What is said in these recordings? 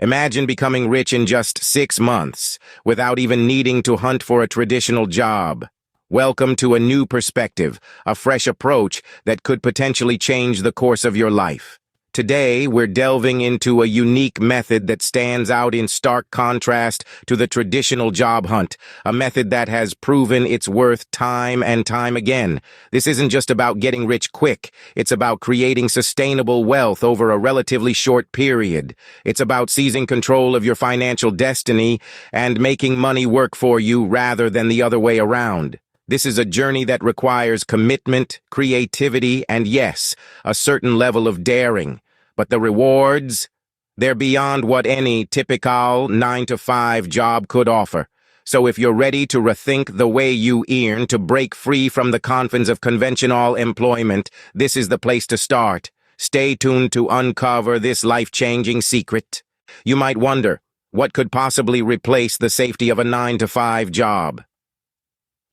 Imagine becoming rich in just 6 months, without even needing to hunt for a traditional job. Welcome to a new perspective, a fresh approach that could potentially change the course of your life. Today, we're delving into a unique method that stands out in stark contrast to the traditional job hunt, a method that has proven its worth time and time again. This isn't just about getting rich quick. It's about creating sustainable wealth over a relatively short period. It's about seizing control of your financial destiny and making money work for you rather than the other way around. This is a journey that requires commitment, creativity, and yes, a certain level of daring. But the rewards, they're beyond what any typical 9-to-5 job could offer. So if you're ready to rethink the way you earn, to break free from the confines of conventional employment, this is the place to start. Stay tuned to uncover this life-changing secret. You might wonder, what could possibly replace the safety of a 9-to-5 job?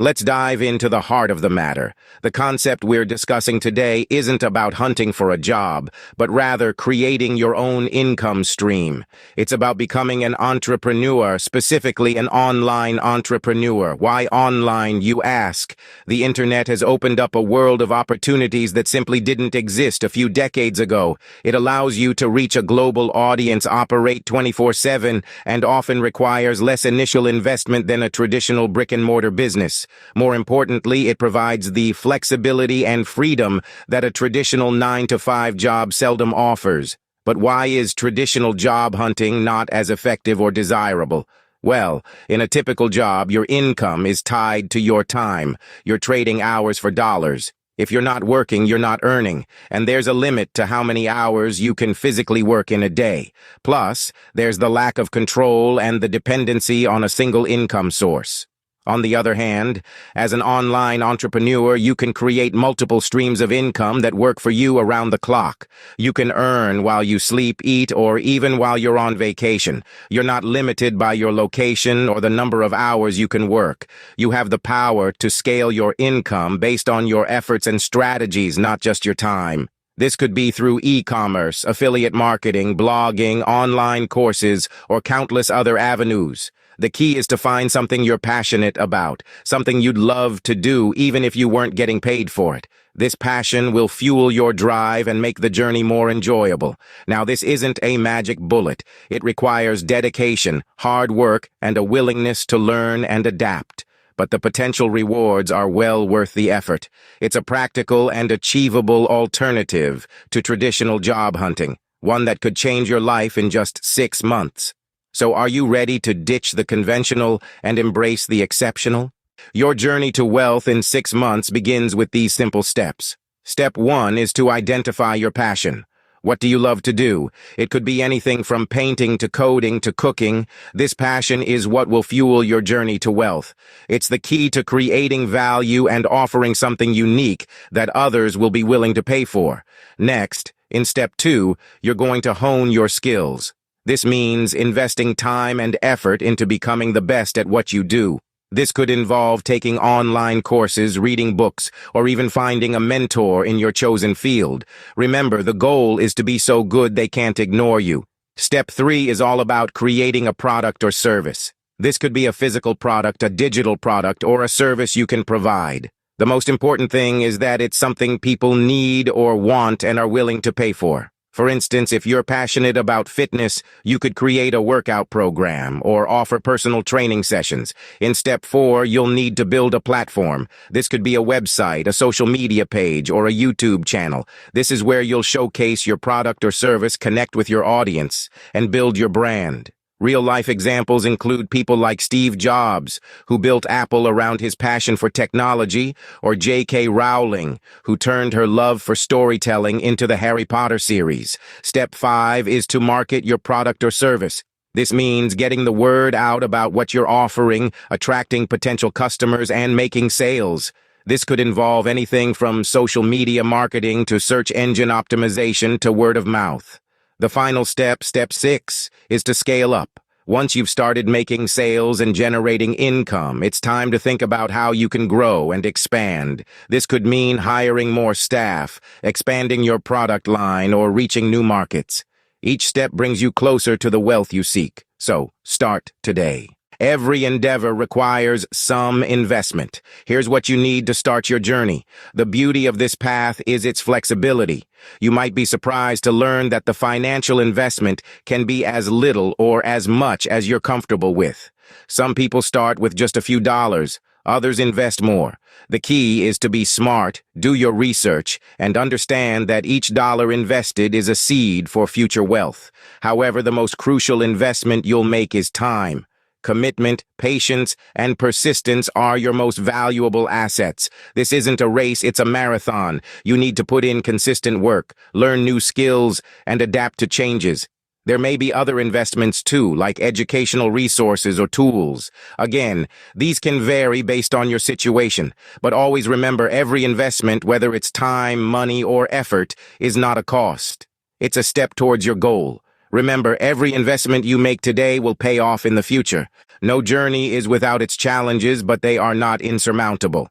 Let's dive into the heart of the matter. The concept we're discussing today isn't about hunting for a job, but rather creating your own income stream. It's about becoming an entrepreneur, specifically an online entrepreneur. Why online, you ask? The internet has opened up a world of opportunities that simply didn't exist a few decades ago. It allows you to reach a global audience, operate 24/7, and often requires less initial investment than a traditional brick-and-mortar business. More importantly, it provides the flexibility and freedom that a traditional 9-to-5 job seldom offers. But why is traditional job hunting not as effective or desirable? Well, in a typical job, your income is tied to your time. You're trading hours for dollars. If you're not working, you're not earning, and there's a limit to how many hours you can physically work in a day. Plus, there's the lack of control and the dependency on a single income source. On the other hand, as an online entrepreneur, you can create multiple streams of income that work for you around the clock. You can earn while you sleep, eat, or even while you're on vacation. You're not limited by your location or the number of hours you can work. You have the power to scale your income based on your efforts and strategies, not just your time. This could be through e-commerce, affiliate marketing, blogging, online courses, or countless other avenues. The key is to find something you're passionate about, something you'd love to do even if you weren't getting paid for it. This passion will fuel your drive and make the journey more enjoyable. Now, this isn't a magic bullet. It requires dedication, hard work, and a willingness to learn and adapt. But the potential rewards are well worth the effort. It's a practical and achievable alternative to traditional job hunting, one that could change your life in just 6 months. So are you ready to ditch the conventional and embrace the exceptional? Your journey to wealth in 6 months begins with these simple steps. Step 1 is to identify your passion. What do you love to do? It could be anything from painting to coding to cooking. This passion is what will fuel your journey to wealth. It's the key to creating value and offering something unique that others will be willing to pay for. Next, in step 2, you're going to hone your skills. This means investing time and effort into becoming the best at what you do. This could involve taking online courses, reading books, or even finding a mentor in your chosen field. Remember, the goal is to be so good they can't ignore you. Step 3 is all about creating a product or service. This could be a physical product, a digital product, or a service you can provide. The most important thing is that it's something people need or want and are willing to pay for. For instance, if you're passionate about fitness, you could create a workout program or offer personal training sessions. In step 4, you'll need to build a platform. This could be a website, a social media page, or a YouTube channel. This is where you'll showcase your product or service, connect with your audience, and build your brand. Real-life examples include people like Steve Jobs, who built Apple around his passion for technology, or J.K. Rowling, who turned her love for storytelling into the Harry Potter series. Step 5 is to market your product or service. This means getting the word out about what you're offering, attracting potential customers, and making sales. This could involve anything from social media marketing to search engine optimization to word of mouth. The final step, step 6, is to scale up. Once you've started making sales and generating income, it's time to think about how you can grow and expand. This could mean hiring more staff, expanding your product line, or reaching new markets. Each step brings you closer to the wealth you seek. So, start today. Every endeavor requires some investment. Here's what you need to start your journey. The beauty of this path is its flexibility. You might be surprised to learn that the financial investment can be as little or as much as you're comfortable with. Some people start with just a few dollars. Others invest more. The key is to be smart, do your research, and understand that each dollar invested is a seed for future wealth. However, the most crucial investment you'll make is time. Commitment, patience, and persistence are your most valuable assets. This isn't a race, it's a marathon. You need to put in consistent work, learn new skills, and adapt to changes. There may be other investments too, like educational resources or tools. Again, these can vary based on your situation, but always remember every investment, whether it's time, money, or effort, is not a cost. It's a step towards your goal. Remember, every investment you make today will pay off in the future. No journey is without its challenges, but they are not insurmountable.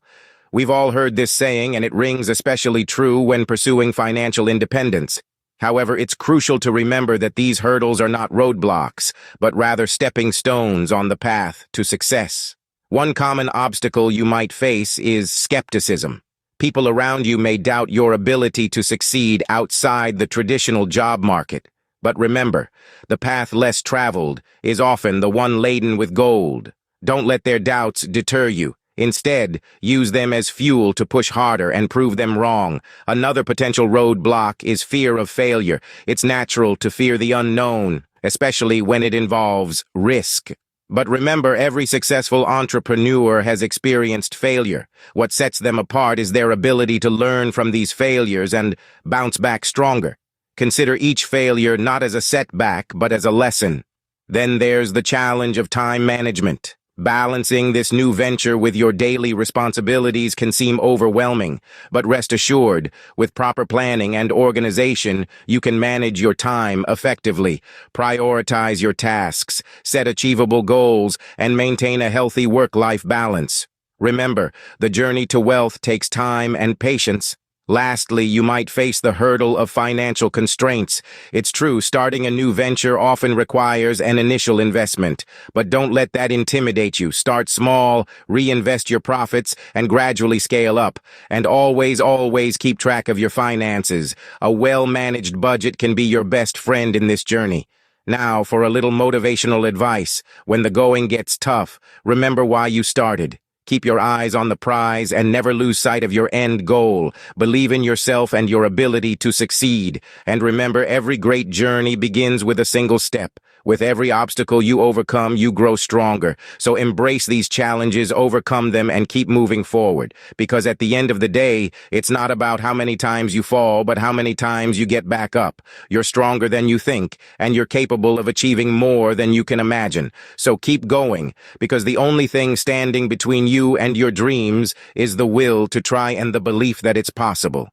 We've all heard this saying, and it rings especially true when pursuing financial independence. However, it's crucial to remember that these hurdles are not roadblocks, but rather stepping stones on the path to success. One common obstacle you might face is skepticism. People around you may doubt your ability to succeed outside the traditional job market. But remember, the path less traveled is often the one laden with gold. Don't let their doubts deter you. Instead, use them as fuel to push harder and prove them wrong. Another potential roadblock is fear of failure. It's natural to fear the unknown, especially when it involves risk. But remember, every successful entrepreneur has experienced failure. What sets them apart is their ability to learn from these failures and bounce back stronger. Consider each failure not as a setback, but as a lesson. Then there's the challenge of time management. Balancing this new venture with your daily responsibilities can seem overwhelming, but rest assured, with proper planning and organization, you can manage your time effectively, prioritize your tasks, set achievable goals, and maintain a healthy work-life balance. Remember, the journey to wealth takes time and patience. Lastly, you might face the hurdle of financial constraints. It's true, starting a new venture often requires an initial investment, but don't let that intimidate you. Start small, reinvest your profits, and gradually scale up. And always keep track of your finances. A well-managed budget can be your best friend in this journey. Now, for a little motivational advice. When the going gets tough, remember why you started. Keep your eyes on the prize and never lose sight of your end goal. Believe in yourself and your ability to succeed. And remember, every great journey begins with a single step. With every obstacle you overcome, you grow stronger. So embrace these challenges, overcome them, and keep moving forward. Because at the end of the day, it's not about how many times you fall, but how many times you get back up. You're stronger than you think, and you're capable of achieving more than you can imagine. So keep going, because the only thing standing between you and your dreams is the will to try and the belief that it's possible.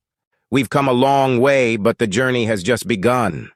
We've come a long way, but the journey has just begun.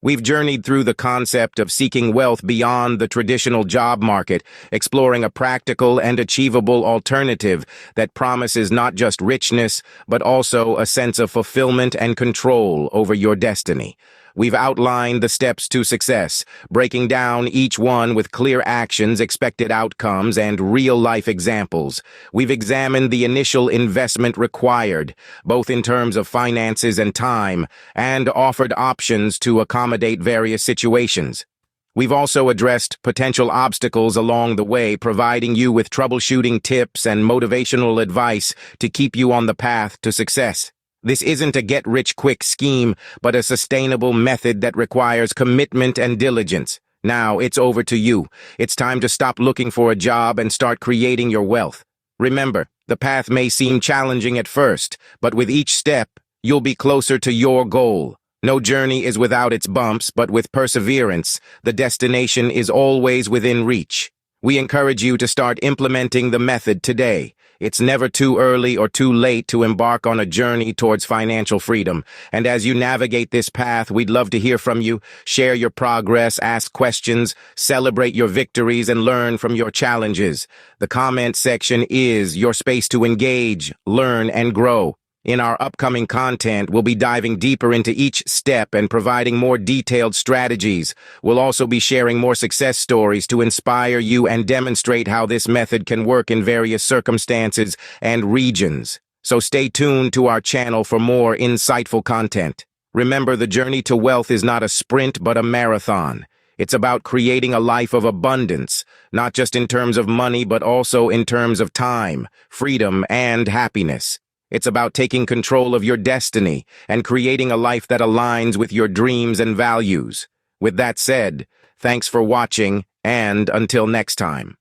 We've journeyed through the concept of seeking wealth beyond the traditional job market, exploring a practical and achievable alternative that promises not just richness, but also a sense of fulfillment and control over your destiny. We've outlined the steps to success, breaking down each one with clear actions, expected outcomes, and real-life examples. We've examined the initial investment required, both in terms of finances and time, and offered options to accommodate various situations. We've also addressed potential obstacles along the way, providing you with troubleshooting tips and motivational advice to keep you on the path to success. This isn't a get-rich-quick scheme, but a sustainable method that requires commitment and diligence. Now, it's over to you. It's time to stop looking for a job and start creating your wealth. Remember, the path may seem challenging at first, but with each step, you'll be closer to your goal. No journey is without its bumps, but with perseverance, the destination is always within reach. We encourage you to start implementing the method today. It's never too early or too late to embark on a journey towards financial freedom. And as you navigate this path, we'd love to hear from you. Share your progress, ask questions, celebrate your victories, and learn from your challenges. The comment section is your space to engage, learn, and grow. In our upcoming content, we'll be diving deeper into each step and providing more detailed strategies. We'll also be sharing more success stories to inspire you and demonstrate how this method can work in various circumstances and regions. So stay tuned to our channel for more insightful content. Remember, the journey to wealth is not a sprint but a marathon. It's about creating a life of abundance, not just in terms of money but also in terms of time, freedom, and happiness. It's about taking control of your destiny and creating a life that aligns with your dreams and values. With that said, thanks for watching, and until next time.